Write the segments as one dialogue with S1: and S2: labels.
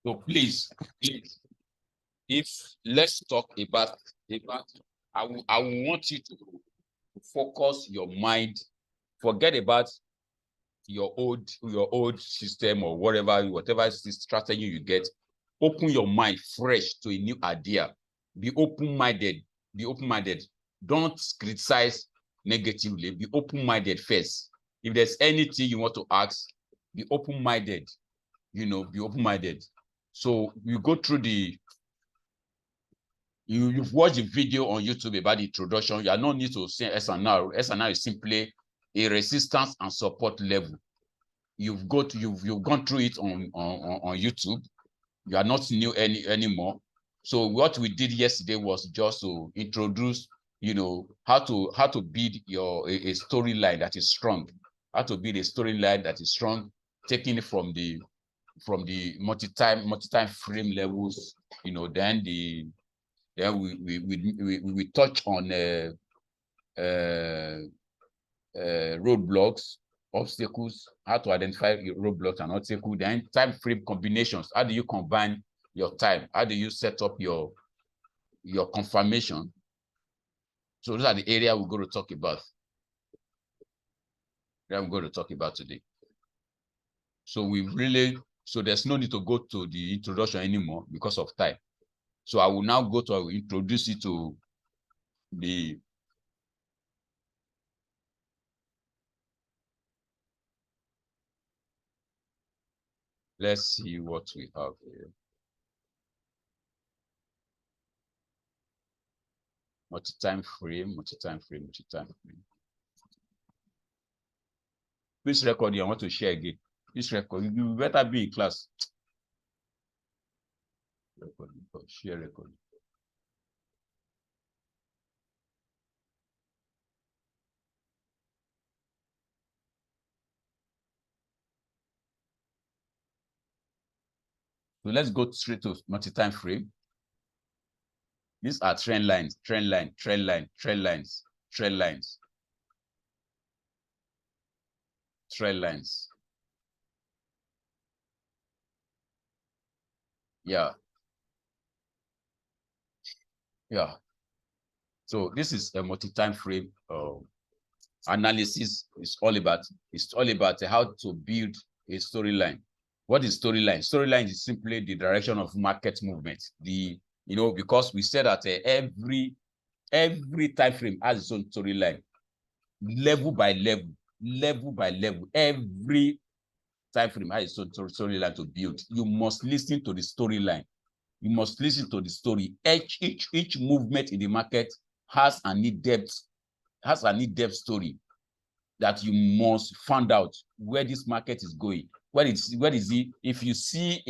S1: So please, if let's talk about I will want you to focus your mind, forget about your old system or whatever strategy you get. Open your mind fresh to a new idea. Be open-minded. Be open-minded. Don't criticize negatively. Be open-minded first. If there's anything you want to ask, be open-minded. Be open-minded. So you go through you've watched the video on YouTube about the introduction. You are not need to say SNR. SNR is simply a resistance and support level. You've gone through it on YouTube. You are not new anymore. So what we did yesterday was just to introduce, how to build a storyline that is strong. How to build a storyline that is strong, taking it from the multi-time frame levels. Then we touch on roadblocks, obstacles, how to identify roadblocks and obstacles, then time frame combinations. How do you combine your time? How do you set up your confirmation? So those are the areas we're going to talk about. That we're going to talk about today. So there's no need to go to the introduction anymore because of time. So I will now I will introduce you to the let's see what we have here. Multi-time frame. Please record you. I want to share again. Please record. You better be in class. Share record. So let's go straight to multi-time frame. These are trend lines. Yeah. So this is a multi-time frame analysis. It's all about how to build a storyline. What is storyline? Storyline is simply the direction of market movement. Because we said that every time frame has its own storyline, level by level. Every time frame has its own storyline to build. You must listen to the storyline. You must listen to the story. Each movement in the market has an in-depth story that you must find out where this market is going. Where is it? If you see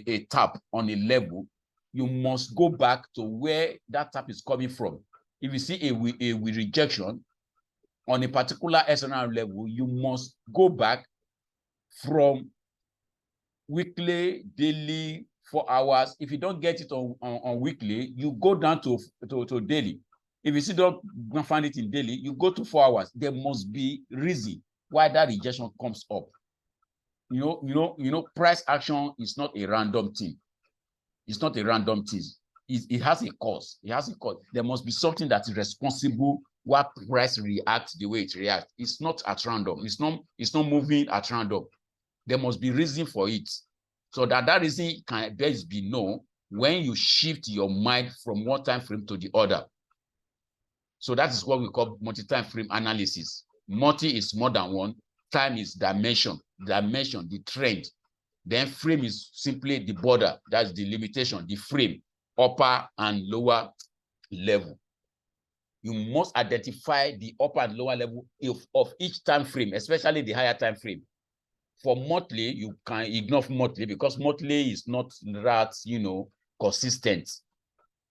S1: a tap on a level, you must go back to where that tap is coming from. If you see a rejection on a particular SNR level, you must go back from weekly, daily, 4 hours. If you don't get it on weekly, you go down to daily. If you still don't find it in daily, you go to 4 hours. There must be reason why that rejection comes up. Price action is not a random thing. It's not a random thing. It has a cause. There must be something that is responsible why price reacts the way it reacts. It's not at random. It's not moving at random. There must be reason for it. So that reason can best be known when you shift your mind from one time frame to the other. So that is what we call multi-time frame analysis. Multi is more than one. Time is dimension, the trend. Then frame is simply the border. That's the limitation, the frame, upper and lower level. You must identify the upper and lower level of each time frame, especially the higher time frame. For monthly, you can ignore monthly because monthly is not that, consistent.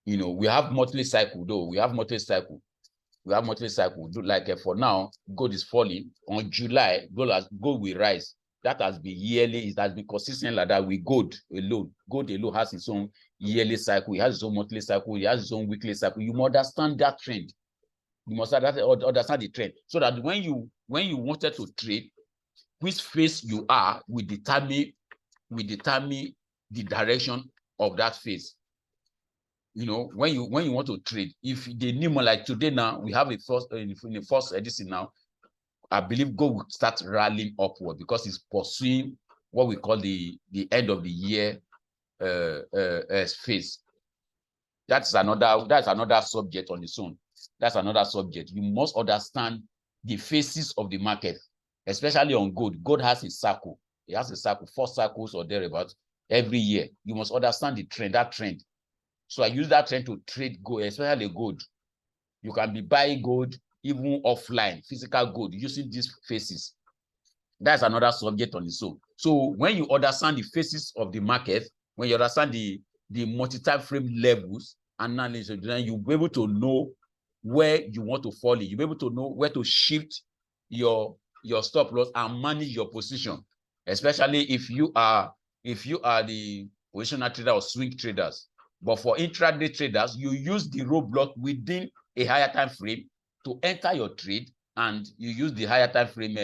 S1: We have monthly cycle though. We have monthly cycle. Like for now, gold is falling. On July, gold will rise. That has been yearly. It has been consistent like that with gold alone. Gold alone has its own yearly cycle. It has its own monthly cycle. It has its own weekly cycle. You must understand that trend. You must understand the trend so that when you wanted to trade, which phase you are will determine will determine the direction of that phase. You know, when you want to trade, if the new one, like today now, we have a first in the first edition now, I believe gold will start rallying upward because it's pursuing what we call the end of the year phase. That's another subject on its own. That's another subject. You must understand the phases of the market, especially on gold. Gold has a cycle. It has a cycle, 4 cycles or thereabouts every year. You must understand the trend, that trend. So I use that trend to trade gold, especially gold. You can be buying gold even offline, physical gold, using these phases. That's another subject on its own. So when you understand the phases of the market, when you understand the multi-time frame levels analysis, then you'll be able to know where you want to fall in. You'll be able to know where to shift your stop loss and manage your position, especially if you are the positional trader or swing traders. But for intraday traders, you use the roadblock within a higher time frame to enter your trade, and you use the higher time frame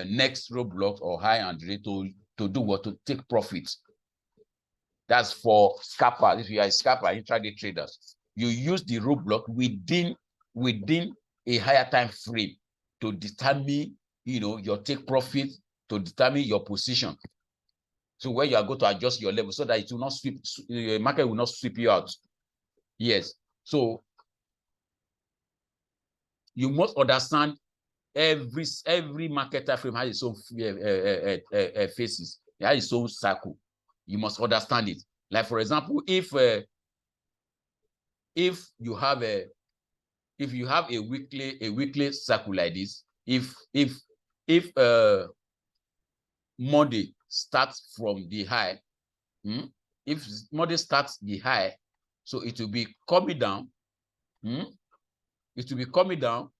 S1: next roadblock or high and rate to do what? To take profits. That's for scalper. If you are a scalper, intraday traders, you use the roadblock within a higher time frame to determine, you know, your take profit, to determine your position. So where you are going to adjust your level so that it will not sweep, the market will not sweep you out. Yes. So you must understand every market time frame has its own phases. It has its own cycle. You must understand it. Like for example, if you have a weekly cycle like this, if Monday starts from the high, if Monday starts the high, so it will be coming down. It will be coming down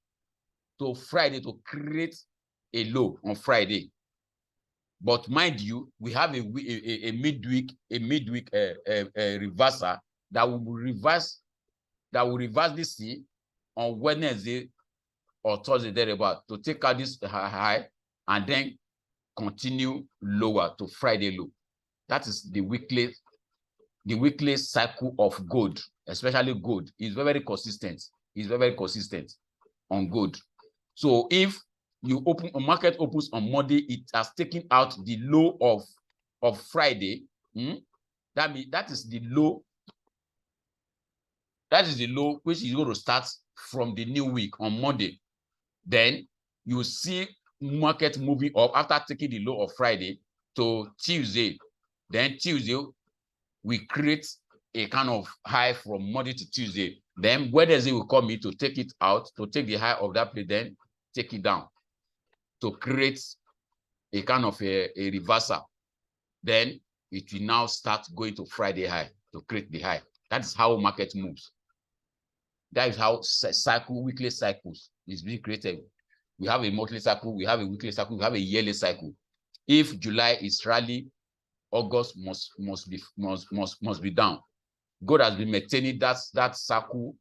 S1: to Friday to create a low on Friday. But mind you, we have a midweek reversal that will reverse this thing on Wednesday or Thursday thereabout to take out this high and then continue lower to Friday low. That is the weekly cycle of gold, especially gold. Is very consistent. It's very consistent on gold. So if you open a market opens on Monday, it has taken out the low of Friday. That means that is the low. That is the low which is going to start from the new week on Monday. Then you see market moving up after taking the low of Friday to Tuesday. Then Tuesday we create a kind of high from Monday to Tuesday. Then Wednesday will come in to take it out, to take the high of that place, then take it down to create a kind of a reversal. Then it will now start going to Friday high to create the high. That is how market moves. That is how weekly cycles is being created. We have a monthly cycle, we have a weekly cycle, we have a yearly cycle. If July is rally, August must be down. God has been maintaining that cycle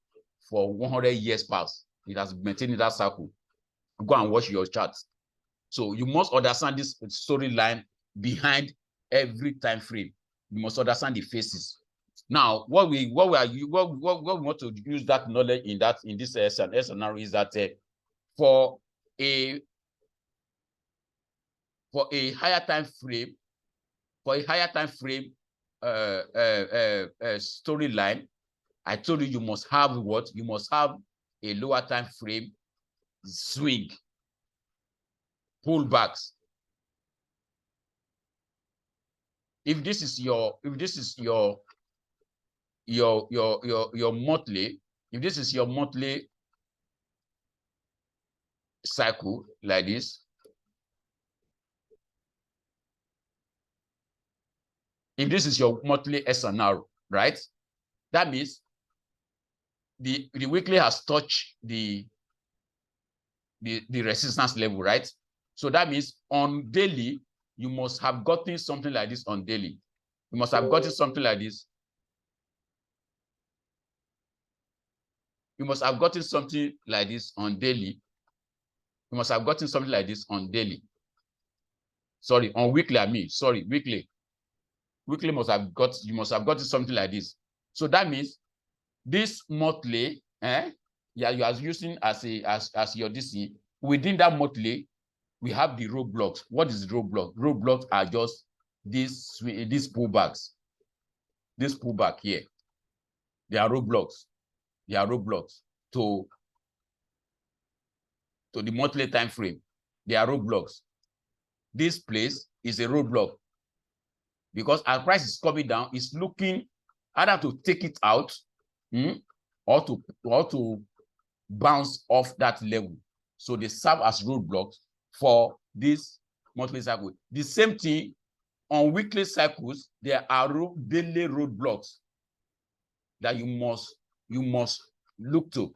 S1: for 100 years past. It has been maintaining that cycle. Go and watch your charts. So you must understand this storyline behind every time frame. You must understand the phases. Now, what we want to use that knowledge in this scenario is that for a higher time frame, storyline, I told you must have what? You must have a lower time frame swing, pullbacks. If this is your monthly, if this is your monthly cycle like this, if this is your monthly SNR, right? That means the weekly has touched the resistance level, right? So that means on daily, you must have gotten something like this on daily. You must have gotten something like this. You must have gotten something like this on daily. You must have gotten something like this on daily. Sorry, on weekly, I mean, sorry, weekly. Weekly must have got, you must have gotten something like this. So that means this monthly, yeah, you are using as your DC. Within that monthly, we have the roadblocks. What is the roadblock? Roadblocks are just these pullbacks. This pullback here. They are roadblocks. They are roadblocks to the monthly time frame. They are roadblocks. This place is a roadblock because our price is coming down. It's looking either to take it out or to bounce off that level. So they serve as roadblocks for this monthly cycle. The same thing on weekly cycles, there are daily roadblocks that you must look to.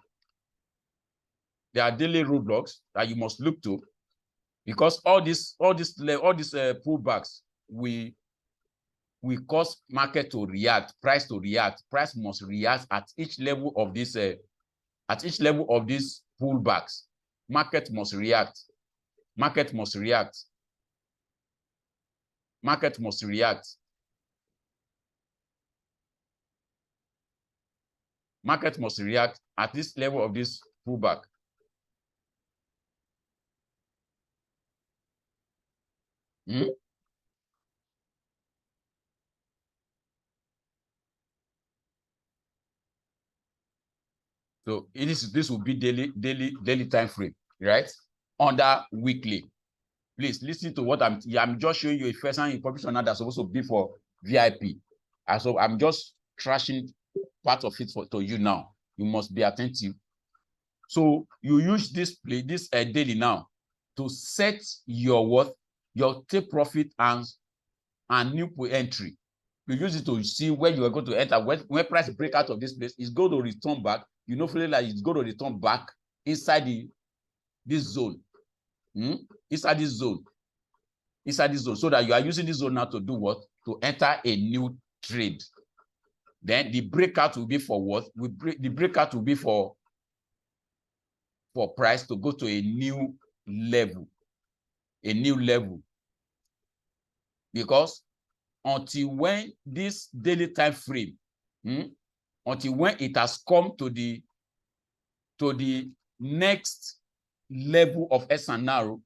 S1: There are daily roadblocks that you must look to, because all these pullbacks we cause market to react, price to react. Price must react at each level of this pullbacks. Market must react. Market must react. Market must react. Market must react at this level of this pullback. So this will be daily time frame, right? Under weekly. Please listen to what I'm just showing you a first-hand information now that's supposed to be for VIP. And so I'm just trashing part of it to you now. You must be attentive. So you use this daily now to set your worth, your take profit and new entry. You use it to see where you are going to enter. When price break out of this place, it's going to return back. You know, feeling like it's going to return back inside this zone. Inside this zone. Inside this zone. So that you are using this zone now to do what? To enter a new trade. Then the breakout will be for what? The breakout will be for price to go to a new level. A new level. Because until when this daily time frame, until when it has come to the next level of S&R,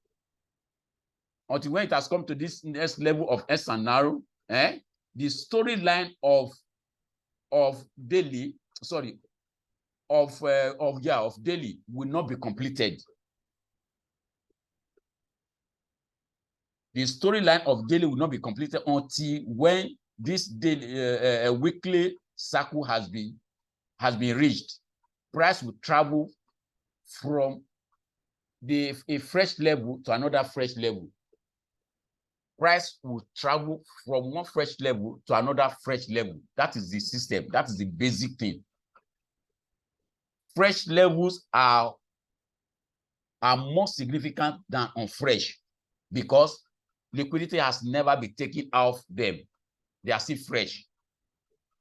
S1: until when it has come to this next level of S&R, the storyline of daily, sorry, of daily will not be completed. The storyline of daily will not be completed until when this daily weekly cycle has been reached. Price will travel from a fresh level to another fresh level. Price will travel from one fresh level to another fresh level. That is the system. That is the basic thing. Fresh levels are more significant than unfresh because liquidity has never been taken off them. They are still fresh.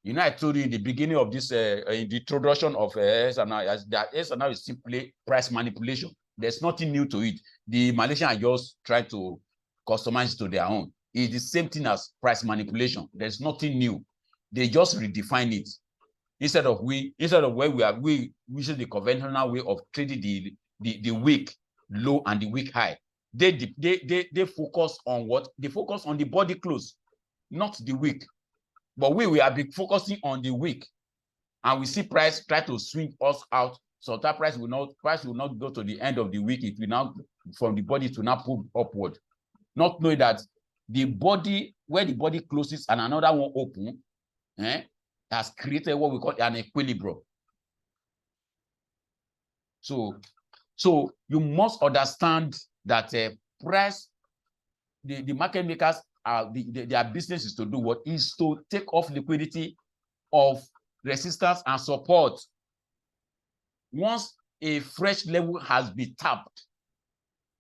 S1: You know, I told you in the beginning of this, in the introduction of S&R, that S&R is simply price manipulation. There's nothing new to it. The Malaysians are just trying to customize it to their own. It's the same thing as price manipulation. There's nothing new. They just redefine it. Instead of where we use the conventional way of trading the weak low and the weak high. They focus on what? They focus on the body close, not the weak. But we have been focusing on the weak, and we see price try to swing us out. So that price will not go to the end of the week. It will now, from the body to now pull upward. Not knowing that the body, where the body closes and another one open, has created what we call an equilibrium. So you must understand that price, the market makers are their business is to do what? Is to take off liquidity of resistance and support. Once a fresh level has been tapped,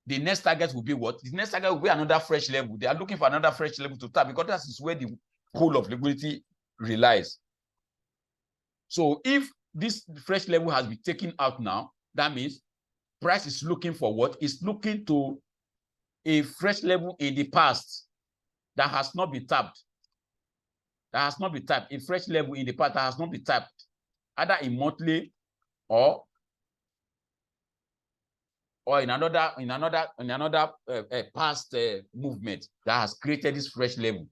S1: the next target will be what? The next target will be another fresh level. They are looking for another fresh level to tap because that is where the pool of liquidity relies. So if this fresh level has been taken out now, that means price is looking for what? It's looking to a fresh level in the past that has not been tapped. That has not been tapped. A fresh level in the past that has not been tapped, either in monthly or in another past movement that has created this fresh level.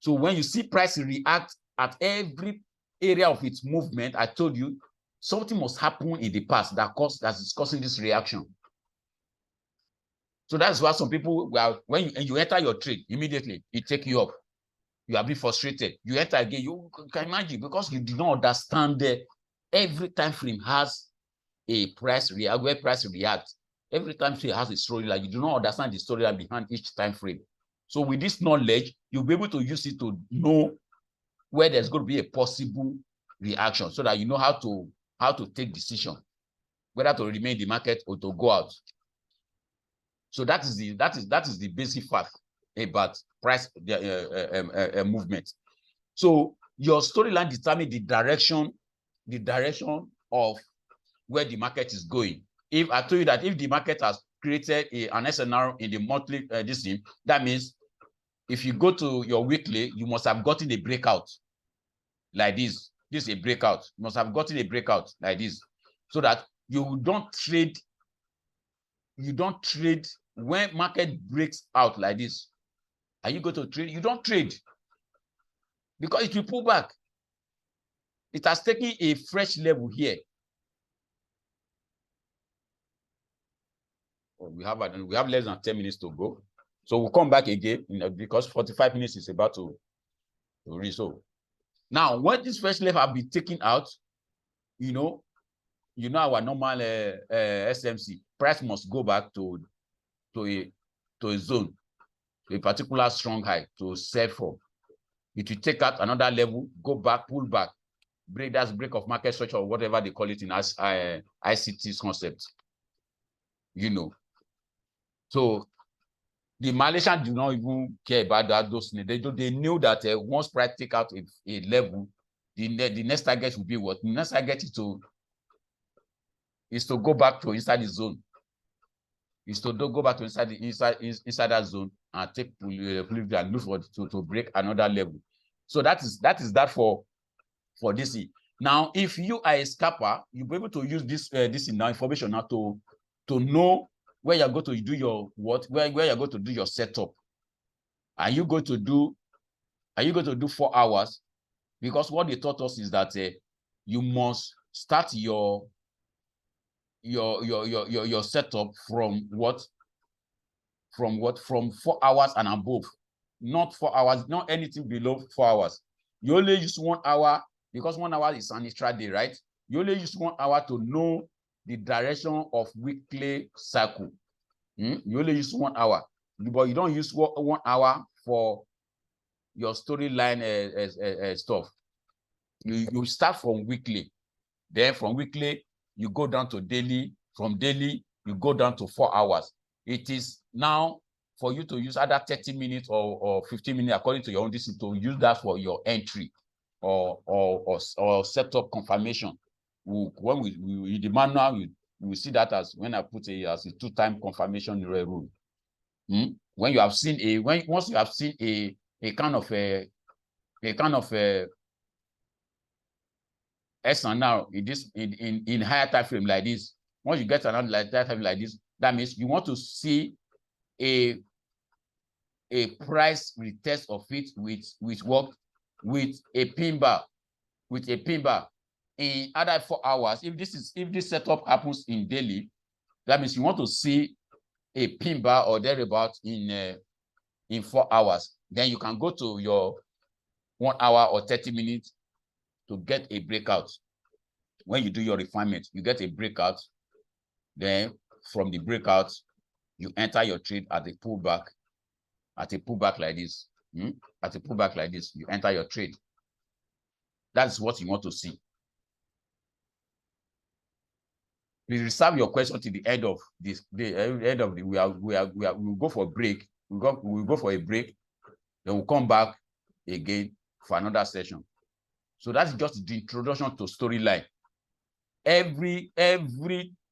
S1: So when you see price react at every area of its movement, I told you something must happen in the past that is causing this reaction. So that's why some people, well, when you enter your trade, immediately it take you up. You are being frustrated. You enter again. You can imagine, because you do not understand that every time frame has a price react, where price reacts. Every time frame has a storyline. You do not understand the storyline behind each time frame. So with this knowledge, you'll be able to use it to know where there's going to be a possible reaction, so that you know how to take decision, whether to remain in the market or to go out. So that is the basic fact about price movement. So your storyline determines the direction of where the market is going. If I told you that if the market has created an SNR in the monthly this thing, that means if you go to your weekly, you must have gotten a breakout like this. This is a breakout. You must have gotten a breakout like this, so that you don't trade. You don't trade when market breaks out like this. Are you going to trade? You don't trade, because it will pull back. It has taken a fresh level here. We have less than 10 minutes to go, so we'll come back again, because 45 minutes is about to reach. So now, when this fresh level have been taken out, you know our normal SMC price must go back to a zone, to a particular strong high to sell from. It will take out another level, go back, pull back, break of market structure, or whatever they call it in ICT's concept. So the Malaysians do not even care about those things. They knew that once price take out a level, the next target will be what? The next target is to go back to inside the zone. Is to go back to inside that zone and take and look for to break another level. So that is that for this. Now, if you are a scalper, you'll be able to use this information now to know where you're going to do your where you're going to do your setup. Are you going to do 4 hours? Because what they taught us is that you must start your setup from 4 hours and above, not 4 hours, not anything below 4 hours. You only use 1 hour, because 1 hour is an extra day, right? You only use 1 hour to know the direction of weekly cycle. You only use 1 hour, but you don't use 1 hour for your storyline stuff. You start from weekly, then from weekly you go down to daily, from daily you go down to 4 hours. It is now for you to use either 30 minutes or 15 minutes according to your own distance, to use that for your entry or setup confirmation. When we the manual, we see that as when I put as a 2-time confirmation rule. When you have seen once you have seen a kind of SNR in higher time frame like this, once you get another time frame like this, that means you want to see a price retest of it with a pin bar in other 4 hours. If this setup happens in daily, that means you want to see a pin bar or thereabout in 4 hours. Then you can go to your 1 hour or 30 minutes to get a breakout. When you do your refinement, you get a breakout. Then from the breakout, you enter your trade at a pullback. At a pullback like this, at a pullback like this, you enter your trade. That's what you want to see. Please reserve your question to the end of this. We'll go for a break. We'll go for a break. Then we'll come back again for another session. So that's just the introduction to storyline. Every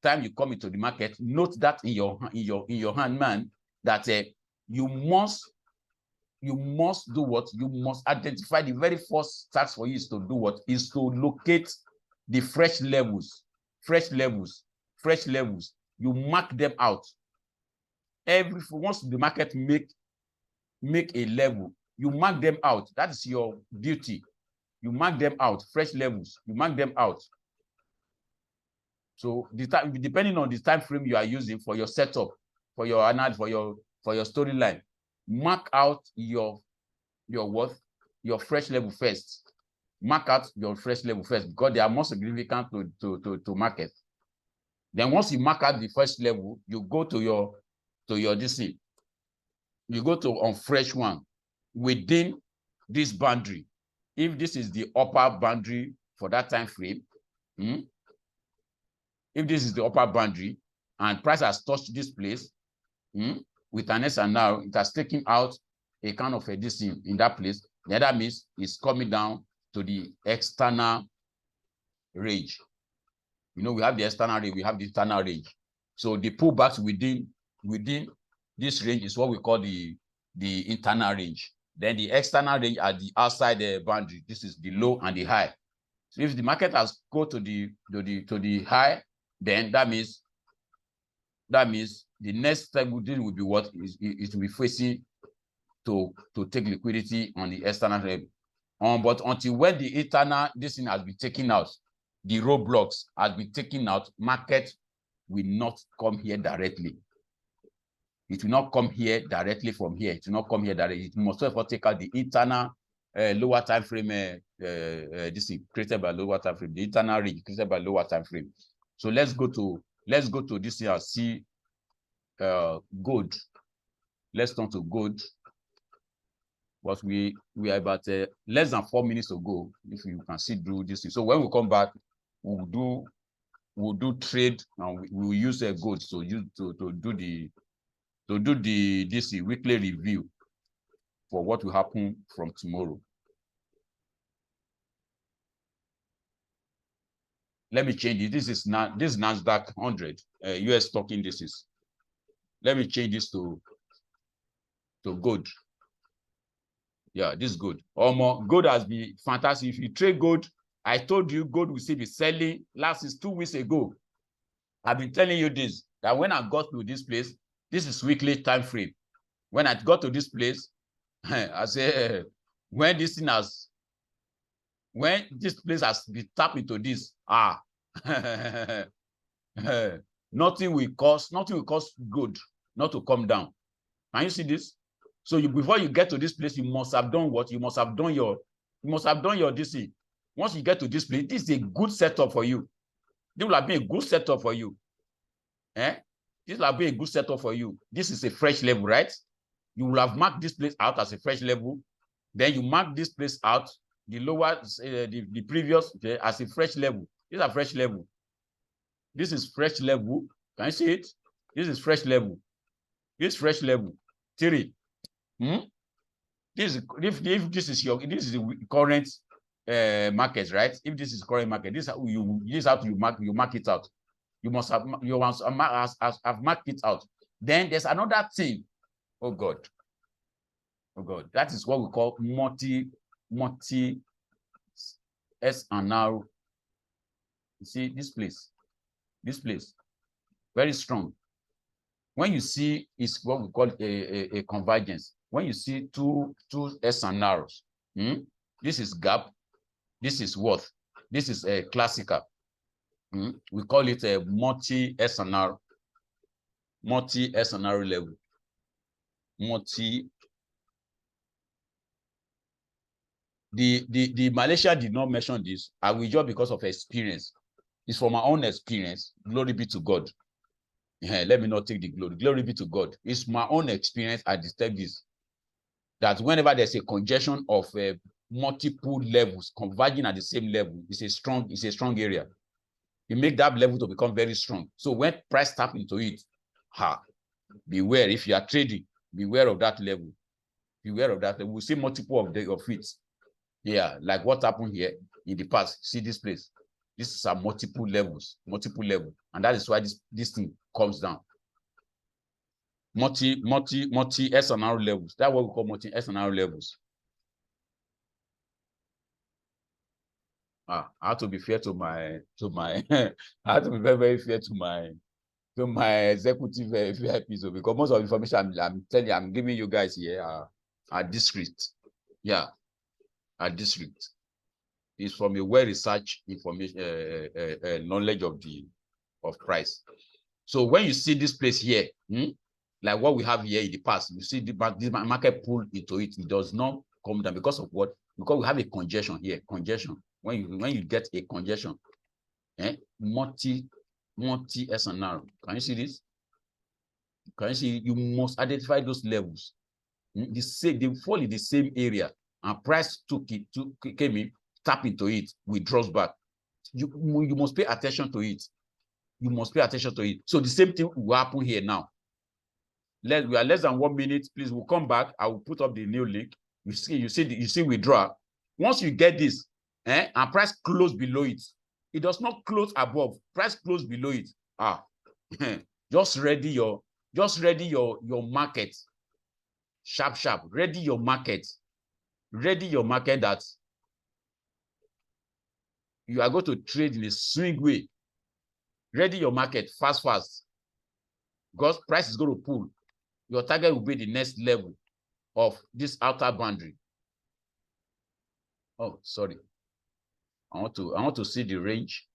S1: time you come into the market, note that in your hand, man. that you must do what? You must identify. The very first task for you is to do what? Is to locate the fresh levels. You mark them out. Once the market make a level, you mark them out. That is your duty. You mark them out, fresh levels. You mark them out. So depending on the time frame you are using for your setup, for your analysis, for your storyline, mark out your worth, your fresh level first. Mark out your fresh level first because they are more significant to market. Then once you mark out the first level, you go to your DC. You go to on fresh one within this boundary. If this is the upper boundary for that time frame, if this is the upper boundary and price has touched this place with an S and now it has taken out a kind of a DC in that place, then that means it's coming down to the external range. You know, we have the external range, we have the internal range. So the pullbacks within this range is what we call the internal range. Then the external range at the outside the boundary. This is the low and the high. So if the market has go to the high, then that means the next step will be what it will be facing to take liquidity on the external range. But until when the internal this thing has been taken out, the roadblocks has been taken out, market will not come here directly. It will not come here directly from here. It will not come here directly. It must therefore take out the internal lower time frame. This is created by lower time frame. The internal range created by lower time frame. So let's go to this here and see gold. Let's turn to gold. But we are about less than 4 minutes ago. If you can see through this thing. So when we come back, we'll do trade and we'll use gold to do this weekly review for what will happen from tomorrow. Let me change it. This is NASDAQ 100 US stock indices. Let me change this to gold. Yeah, this is good. Gold has been fantastic. If you trade gold, I told you gold will still be selling. Last is 2 weeks ago. I've been telling you this, that when I got to this place, this is weekly time frame. When I got to this place, I say, when this place has been tapped into this, nothing will cause gold not to come down. Can you see this? So before you get to this place, you must have done what? You must have done your DC. Once you get to this place, this is a good setup for you. This will have been a good setup for you. This will have been a good setup for you. This is a fresh level, right? You will have marked this place out as a fresh level. Then you mark this place out, the lower, the previous as a fresh level. This is a fresh level. This is fresh level. Can you see it? This is fresh level. This is fresh level. 3. This is if this is the current market, right? If this is current market, this is how you mark it out. You must have marked it out. Then there's another thing. Oh God, that is what we call multi S and R. You see this place, very strong. When you see, it's what we call a convergence. When you see two S and R's, this is gap, this is worth, this is a classical. We call it a multi S and R level. The Malaysia did not mention this. I will just because of experience. It's from my own experience. Glory be to God. Let me not take the glory. Glory be to God. It's my own experience. I detect this. That whenever there's a congestion of multiple levels converging at the same level, it's a strong area. You make that level to become very strong. So when price tap into it, beware. If you are trading, beware of that level. Beware of that level. We see multiple of it. Yeah, like what happened here in the past. See this place. This is at multiple levels, and that is why this thing comes down. multi SNR levels. That's what we call multi SNR levels. I have to be fair to my I have to be very, very fair to my executive VIPs, because most of the information I'm telling you, I'm giving you guys here are district. Yeah, are district. It's from a well-researched information knowledge of price. So when you see this place here, like what we have here in the past, you see this market pull into it. It does not come down because of what? Because we have a congestion here. Congestion. When you get a congestion, multi SNR. Can you see this? Can you see? You must identify those levels. They fall in the same area, and price came in, tap into it, withdraws back. You must pay attention to it. You must pay attention to it. So the same thing will happen here now. We are less than 1 minute. Please, we'll come back. I will put up the new link. You see withdraw. Once you get this, and price close below it. It does not close above. Price close below it. Just ready your market. Sharp. Ready your market. Ready your market that you are going to trade in a swing way. Ready your market fast. Because price is going to pull. Your target will be the next level of this outer boundary. Oh, sorry. I want to see the range.